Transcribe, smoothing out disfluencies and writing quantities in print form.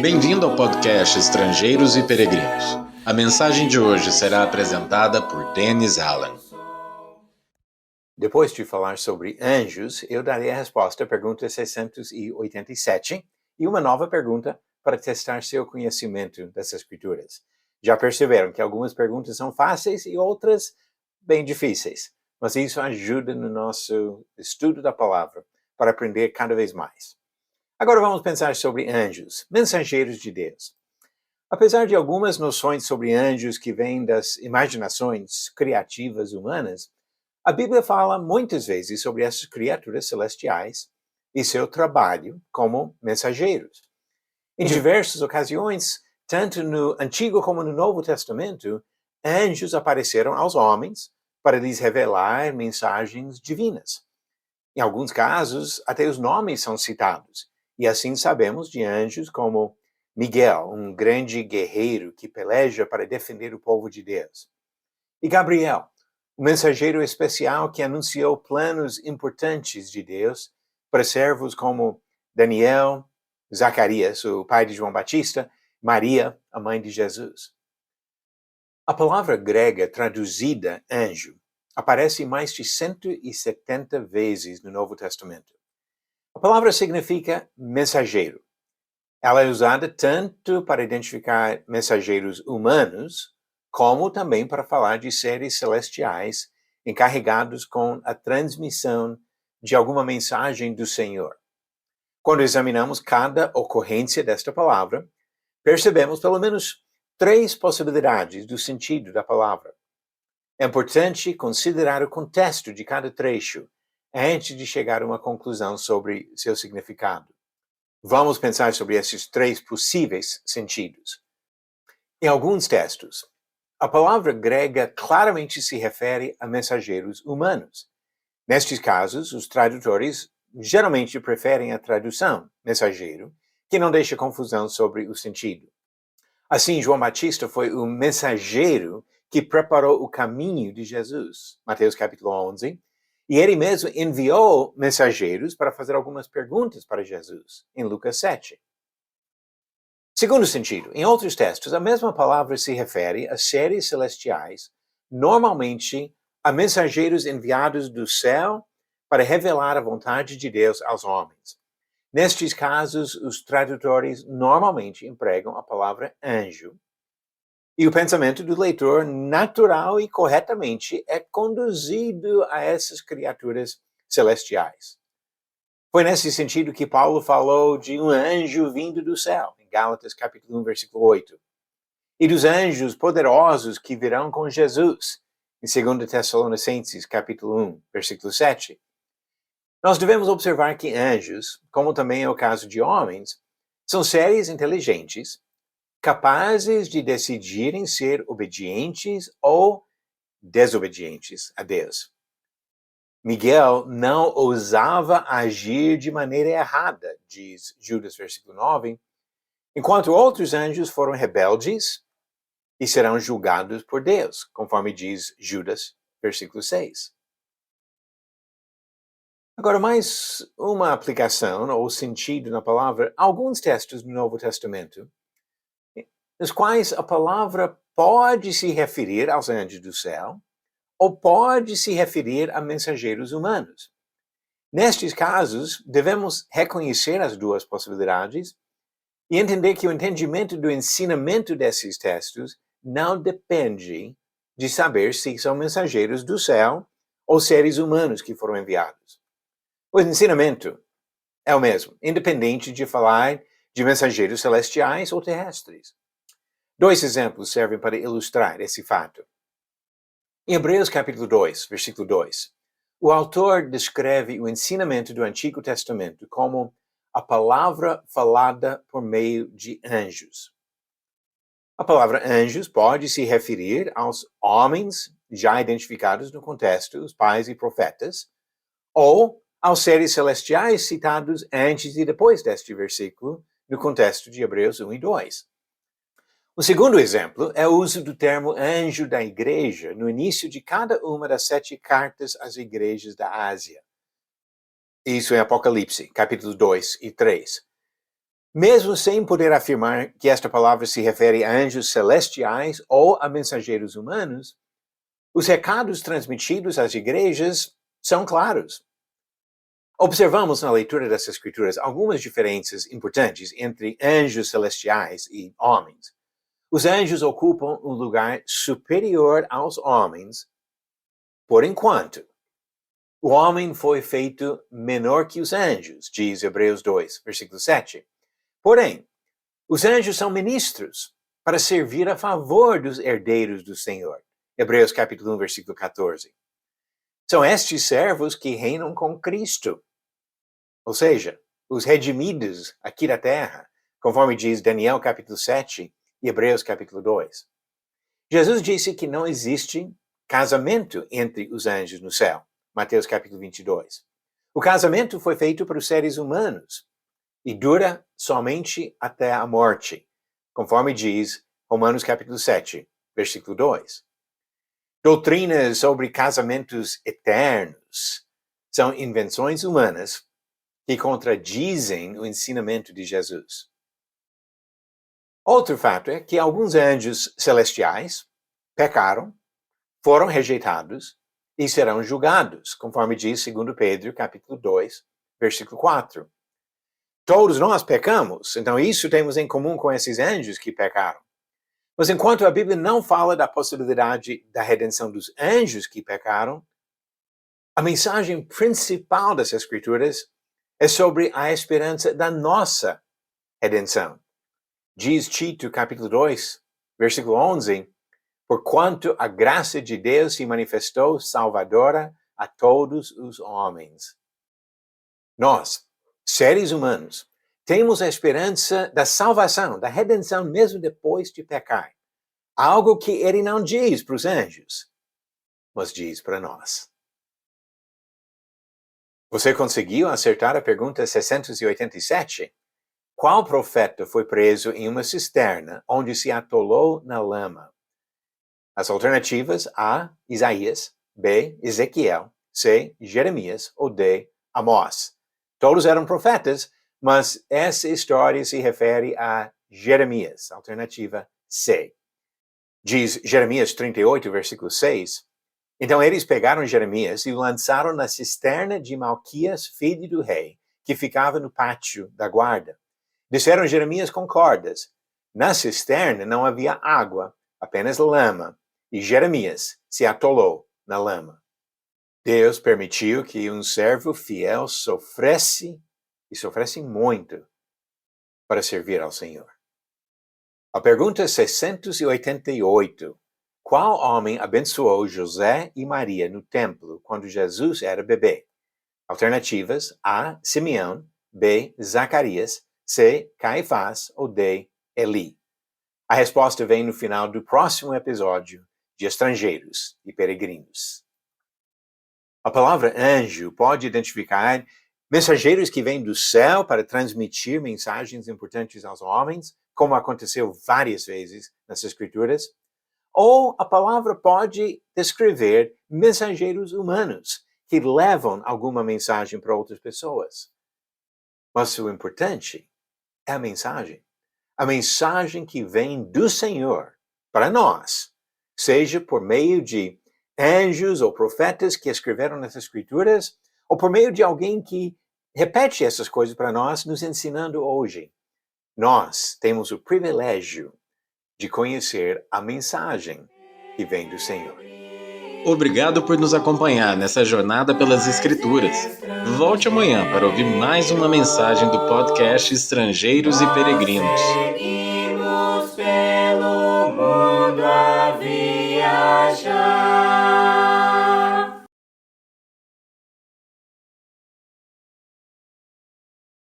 Bem-vindo ao podcast Estrangeiros e Peregrinos. A mensagem de hoje será apresentada por Dennis Allen. Depois de falar sobre anjos, eu darei a resposta à pergunta 687 e uma nova pergunta para testar seu conhecimento das Escrituras. Já perceberam que algumas perguntas são fáceis e outras bem difíceis, mas isso ajuda no nosso estudo da palavra para aprender cada vez mais. Agora vamos pensar sobre anjos, mensageiros de Deus. Apesar de algumas noções sobre anjos que vêm das imaginações criativas humanas, a Bíblia fala muitas vezes sobre essas criaturas celestiais e seu trabalho como mensageiros. Em diversas ocasiões, tanto no Antigo como no Novo Testamento, anjos apareceram aos homens para lhes revelar mensagens divinas. Em alguns casos, até os nomes são citados, e assim sabemos de anjos como Miguel, um grande guerreiro que peleja para defender o povo de Deus, e Gabriel, um mensageiro especial que anunciou planos importantes de Deus para servos como Daniel, Zacarias, o pai de João Batista, Maria, a mãe de Jesus. A palavra grega traduzida anjo aparece mais de 170 vezes no Novo Testamento. A palavra significa mensageiro. Ela é usada tanto para identificar mensageiros humanos, como também para falar de seres celestiais encarregados com a transmissão de alguma mensagem do Senhor. Quando examinamos cada ocorrência desta palavra, percebemos pelo menos 3 possibilidades do sentido da palavra. É importante considerar o contexto de cada trecho antes de chegar a uma conclusão sobre seu significado. Vamos pensar sobre esses 3 possíveis sentidos. Em alguns textos, a palavra grega claramente se refere a mensageiros humanos. Nestes casos, os tradutores geralmente preferem a tradução mensageiro, que não deixa confusão sobre o sentido. Assim, João Batista foi o mensageiro que preparou o caminho de Jesus, Mateus capítulo 11, e ele mesmo enviou mensageiros para fazer algumas perguntas para Jesus, em Lucas 7. Segundo sentido, em outros textos, a mesma palavra se refere a seres celestiais, normalmente a mensageiros enviados do céu para revelar a vontade de Deus aos homens. Nestes casos, os tradutores normalmente empregam a palavra anjo, e o pensamento do leitor, natural e corretamente, é conduzido a essas criaturas celestiais. Foi nesse sentido que Paulo falou de um anjo vindo do céu, em Gálatas capítulo 1, versículo 8. E dos anjos poderosos que virão com Jesus, em 2 Tessalonicenses capítulo 1, versículo 7. Nós devemos observar que anjos, como também é o caso de homens, são seres inteligentes, capazes de decidirem ser obedientes ou desobedientes a Deus. Miguel não ousava agir de maneira errada, diz Judas, versículo 9, enquanto outros anjos foram rebeldes e serão julgados por Deus, conforme diz Judas, versículo 6. Agora, mais uma aplicação ou sentido na palavra, alguns textos do Novo Testamento, nos quais a palavra pode se referir aos anjos do céu, ou pode se referir a mensageiros humanos. Nestes casos, devemos reconhecer as duas possibilidades e entender que o entendimento do ensinamento desses textos não depende de saber se são mensageiros do céu ou seres humanos que foram enviados. O ensinamento é o mesmo, independente de falar de mensageiros celestiais ou terrestres. 2 exemplos servem para ilustrar esse fato. Em Hebreus capítulo 2, versículo 2, o autor descreve o ensinamento do Antigo Testamento como a palavra falada por meio de anjos. A palavra anjos pode se referir aos homens já identificados no contexto, os pais e profetas, ou aos seres celestiais citados antes e depois deste versículo, no contexto de Hebreus 1 e 2. O segundo exemplo é o uso do termo anjo da igreja no início de cada uma das 7 cartas às igrejas da Ásia. Isso é Apocalipse, capítulos 2 e 3. Mesmo sem poder afirmar que esta palavra se refere a anjos celestiais ou a mensageiros humanos, os recados transmitidos às igrejas são claros. Observamos na leitura dessas escrituras algumas diferenças importantes entre anjos celestiais e homens. Os anjos ocupam um lugar superior aos homens, por enquanto. O homem foi feito menor que os anjos, diz Hebreus 2, versículo 7. Porém, os anjos são ministros para servir a favor dos herdeiros do Senhor. Hebreus capítulo 1, versículo 14. São estes servos que reinam com Cristo. Ou seja, os redimidos aqui da terra, conforme diz Daniel capítulo 7 e Hebreus capítulo 2. Jesus disse que não existe casamento entre os anjos no céu. Mateus capítulo 22. O casamento foi feito para os seres humanos e dura somente até a morte, conforme diz Romanos capítulo 7, versículo 2. Doutrinas sobre casamentos eternos são invenções humanas que contradizem o ensinamento de Jesus. Outro fato é que alguns anjos celestiais pecaram, foram rejeitados e serão julgados, conforme diz 2 Pedro capítulo 2, versículo 4. Todos nós pecamos, então isso temos em comum com esses anjos que pecaram. Mas enquanto a Bíblia não fala da possibilidade da redenção dos anjos que pecaram, a mensagem principal das Escrituras é sobre a esperança da nossa redenção. Diz Tito, capítulo 2, versículo 11, porquanto a graça de Deus se manifestou salvadora a todos os homens. Nós, seres humanos, temos a esperança da salvação, da redenção mesmo depois de pecar. Algo que ele não diz para os anjos, mas diz para nós. Você conseguiu acertar a pergunta 687? Qual profeta foi preso em uma cisterna onde se atolou na lama? As alternativas A, Isaías, B, Ezequiel, C, Jeremias ou D, Amós. Todos eram profetas, mas essa história se refere a Jeremias, alternativa C. Diz Jeremias 38, versículo 6, então eles pegaram Jeremias e o lançaram na cisterna de Malquias, filho do rei, que ficava no pátio da guarda. Desceram Jeremias com cordas. Na cisterna não havia água, apenas lama, e Jeremias se atolou na lama. Deus permitiu que um servo fiel sofresse, e sofresse muito, para servir ao Senhor. A pergunta 688. Qual homem abençoou José e Maria no templo quando Jesus era bebê? Alternativas A, Simeão, B, Zacarias, C, Caifás ou D, Eli. A resposta vem no final do próximo episódio de Estrangeiros e Peregrinos. A palavra anjo pode identificar mensageiros que vêm do céu para transmitir mensagens importantes aos homens, como aconteceu várias vezes nas Escrituras, ou a palavra pode descrever mensageiros humanos que levam alguma mensagem para outras pessoas. Mas o importante é a mensagem que vem do Senhor para nós, seja por meio de anjos ou profetas que escreveram nas Escrituras, ou por meio de alguém que repete essas coisas para nós, nos ensinando hoje. Nós temos o privilégio de conhecer a mensagem que vem do Senhor. Obrigado por nos acompanhar nessa jornada pelas Escrituras. Volte amanhã para ouvir mais uma mensagem do podcast Estrangeiros e Peregrinos. Seguimos pelo mundo a viajar.